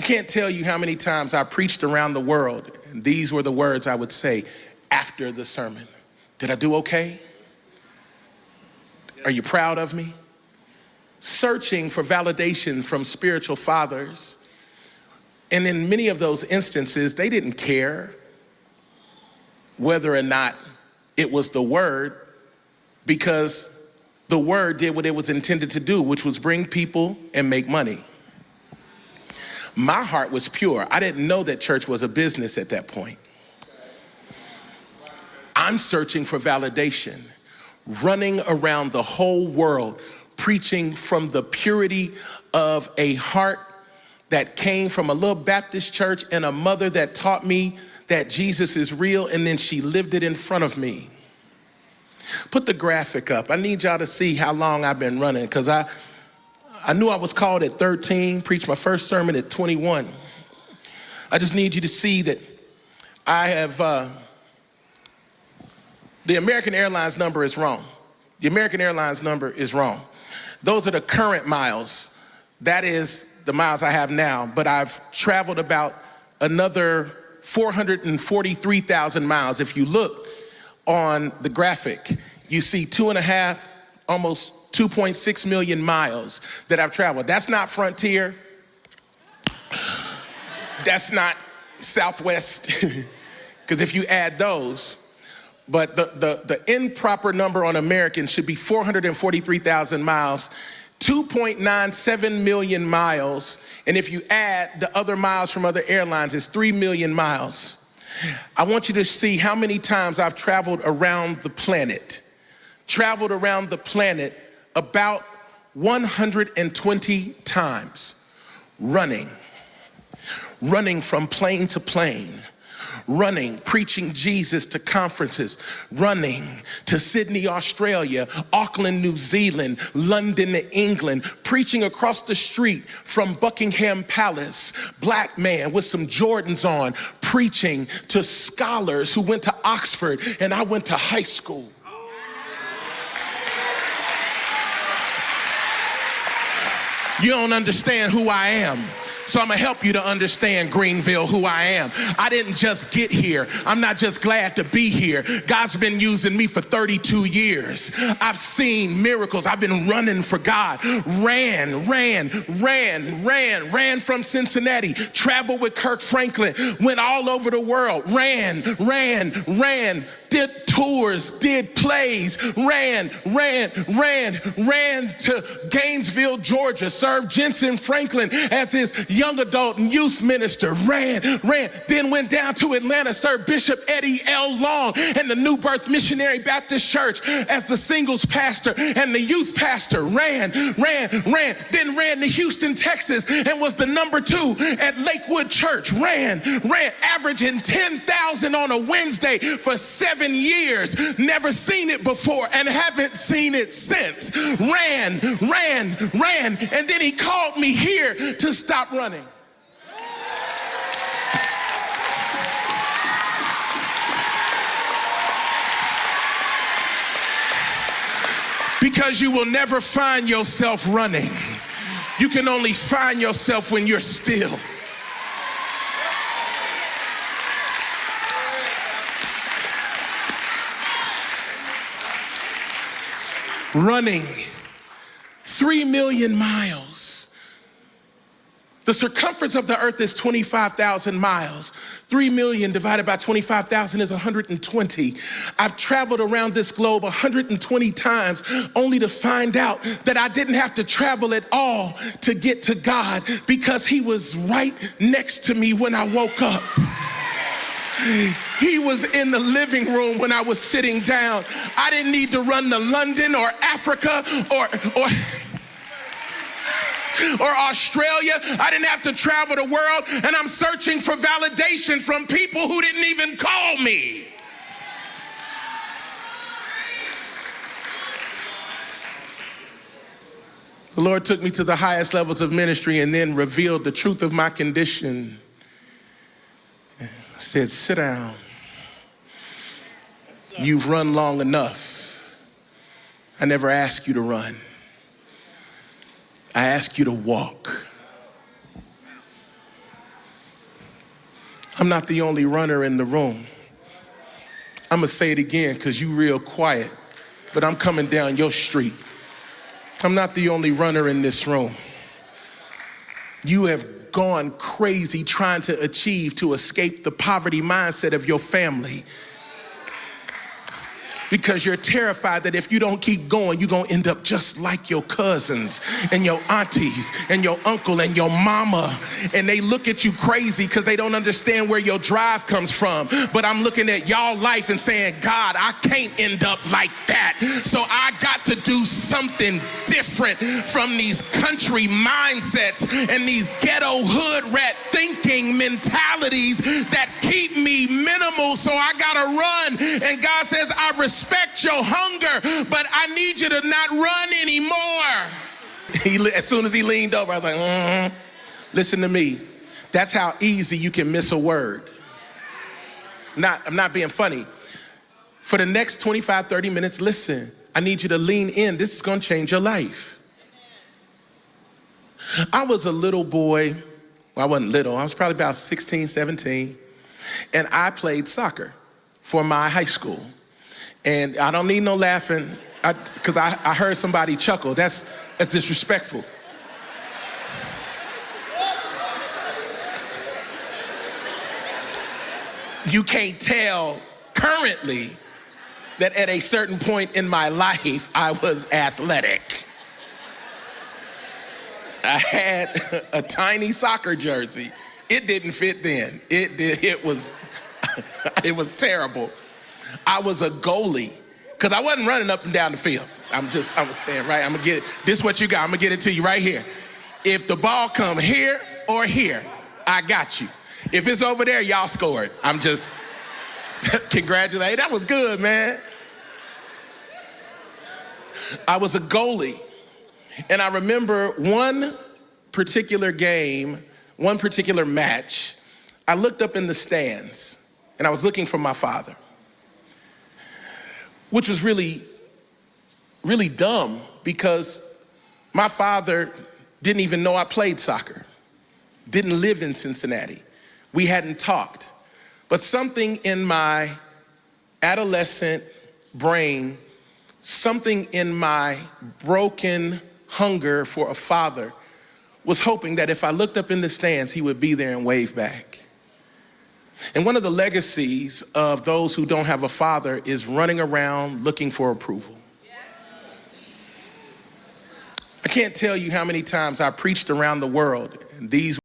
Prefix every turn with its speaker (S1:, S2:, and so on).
S1: I can't tell you how many times I preached around the world, and these were the words I would say after the sermon. Did I do okay? Are you proud of me? Searching for validation from spiritual fathers. And in many of those instances, they didn't care whether or not it was the word, because the word did what it was intended to do, which was bring people and make money. My heart was pure. I didn't know that church was a business at that point. I'm searching for validation, running around the whole world, preaching from the purity of a heart that came from a little Baptist church and a mother that taught me that Jesus is real, and then she lived it in front of me. Put the graphic up. I need y'all to see how long I've been running, because I knew I was called at 13, preached my first sermon at 21. I just need you to see that I have, the American Airlines number is wrong. The American Airlines number is wrong. Those are the current miles. That is the miles I have now, but I've traveled about another 443,000 miles. If you look on the graphic, you see 2.5, almost 2.6 million miles that I've traveled. That's not Frontier. That's not Southwest, because if you add those, but the improper number on American should be 443,000 miles, 2.97 million miles, and if you add the other miles from other airlines, it's 3 million miles. I want you to see how many times I've traveled around the planet. Traveled around the planet about 120 times, running from plane to plane, running, preaching Jesus to conferences, running to Sydney, Australia, Auckland, New Zealand, London, England, preaching across the street from Buckingham Palace, black man with some Jordans on, preaching to scholars who went to Oxford and I went to high school. You don't understand who I am. So I'm gonna help you to understand, Greenville, who I am. I didn't just get here. I'm not just glad to be here. God's been using me for 32 years. I've seen miracles. I've been running for God. Ran from Cincinnati, traveled with Kirk Franklin, went all over the world, ran, did tours, did plays, ran to Gainesville, Georgia, served Jensen Franklin as his young adult and youth minister, ran, then went down to Atlanta, served Bishop Eddie L. Long and the New Birth Missionary Baptist Church as the singles pastor and the youth pastor, ran, then ran to Houston, Texas and was the number 2 at Lakewood Church, ran, averaging 10,000 on a Wednesday for 7 years. Never seen it before and haven't seen it since. Ran, and then he called me here to stop running. Because you will never find yourself running. You can only find yourself when you're still. Running 3 million miles. The circumference of the earth is 25,000 miles. 3 million divided by 25,000 is 120. I've traveled around this globe 120 times only to find out that I didn't have to travel at all to get to God, because he was right next to me when I woke up. He was in the living room when I was sitting down. I didn't need to run to London or Africa or Australia. I didn't have to travel the world, and I'm searching for validation from people who didn't even call me. The Lord took me to the highest levels of ministry and then revealed the truth of my condition. Said, sit down. You've run long enough. I never asked you to run. I asked you to walk. I'm not the only runner in the room. I'm gonna say it again because you real quiet, but I'm coming down your street. I'm not the only runner in this room. You have gone crazy trying to achieve to escape the poverty mindset of your family, because you're terrified that if you don't keep going, you're gonna end up just like your cousins and your aunties and your uncle and your mama. And they look at you crazy because they don't understand where your drive comes from. But I'm looking at y'all life and saying, God, I can't end up like that. So I got to do something different from these country mindsets and these ghetto hood rat thinking mentalities that keep me minimal. So I gotta run. And God says, I respect your hunger, but I need you to not run anymore. As soon as he leaned over, I was like, Listen to me. That's how easy you can miss a word. I'm not being funny. For the next 25, 30 minutes, listen, I need you to lean in. This is gonna change your life. I was a little boy. Well, I wasn't little. I was probably about 16, 17. And I played soccer for my high school. And I don't need no laughing, because I heard somebody chuckle. That's disrespectful. You can't tell currently that at a certain point in my life, I was athletic. I had a tiny soccer jersey. It didn't fit then. It was terrible. I was a goalie, because I wasn't running up and down the field. I'm staying right. I'm gonna get it. This is what you got. I'm gonna get it to you right here. If the ball come here or here, I got you. If it's over there, y'all scored. I'm just, congratulate. That was good, man. I was a goalie. And I remember one particular game, one particular match, I looked up in the stands and I was looking for my father, which was really, really dumb, because my father didn't even know I played soccer, didn't live in Cincinnati. We hadn't talked. But something in my adolescent brain, something in my broken hunger for a father, was hoping that if I looked up in the stands, he would be there and wave back. And one of the legacies of those who don't have a father is running around looking for approval. I can't tell you how many times I preached around the world, and these